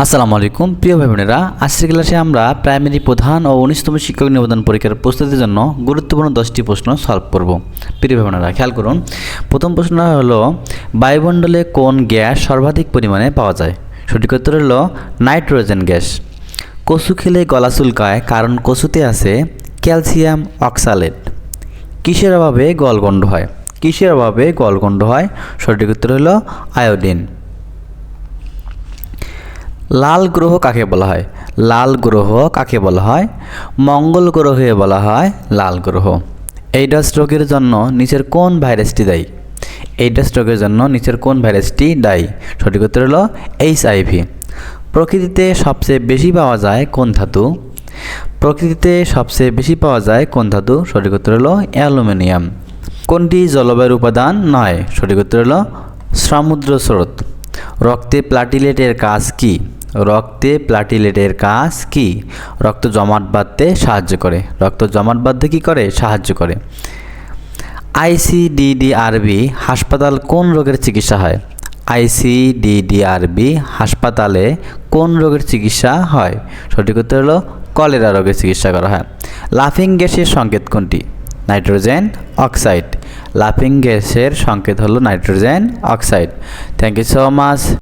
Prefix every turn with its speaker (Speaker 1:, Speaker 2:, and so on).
Speaker 1: আসসালামু আলাইকুম প্রিয় ভাই বোনেরা, আজকের ক্লাসে আমরা প্রাইমারি প্রধান ও 19তম শিক্ষক নিবন্ধন পরীক্ষার প্রস্তুতির জন্য গুরুত্বপূর্ণ 10টি প্রশ্ন সলভ করব। প্রিয় ভাই বোনেরা খেয়াল করুন, প্রথম প্রশ্ন হলো বায়ুমণ্ডলে কোন গ্যাস সর্বাধিক পরিমাণে পাওয়া যায়? সঠিক উত্তর হলো নাইট্রোজেন গ্যাস। কচু খেলে গলা চুলকায়, কারণ কচুতে আছে ক্যালসিয়াম অক্সালেট। কিসের অভাবে গলগণ্ড হয়? কিসের অভাবে গলগণ্ড হয়? সঠিক উত্তর হলো আয়োডিন। লাল গ্রহ কাকে বলা হয়? লাল গ্রহ কাকে বলা হয়? মঙ্গল গ্রহে বলা হয় লাল গ্রহ। এইডস রোগের জন্য নিচের কোন ভাইরাসটি দায়ী? এইডস রোগের জন্য নিচের কোন ভাইরাসটি দায়ী? সঠিক উত্তর হলো HIV। প্রকৃতিতে সবচেয়ে বেশি পাওয়া যায় কোন ধাতু? প্রকৃতিতে সবচেয়ে বেশি পাওয়া যায় কোন ধাতু? সঠিক উত্তর হলো অ্যালুমিনিয়াম। কোনটি জলবায়ুর উপাদান নয়? সঠিক উত্তর হলো সমুদ্র স্রোত। রক্তে প্লাটিলেটের কাজ কি? রক্তে প্লাটিলেটের কাজ কি? রক্ত জমাট বাঁধতে সাহায্য করে। রক্ত জমাট বাঁধতে কী করে? সাহায্য করে। ICDDRB হাসপাতাল কোন রোগের চিকিৎসা হয়? ICDDRB হাসপাতালে কোন রোগের চিকিৎসা হয়? সঠিক উত্তর হলো কলেরা রোগের চিকিৎসা করা হয়। লাফিং গ্যাসের সংকেত কোনটি? Nitrogen oxide. লাফিং গ্যাসের সংকেত হলো nitrogen oxide. Thank you so much.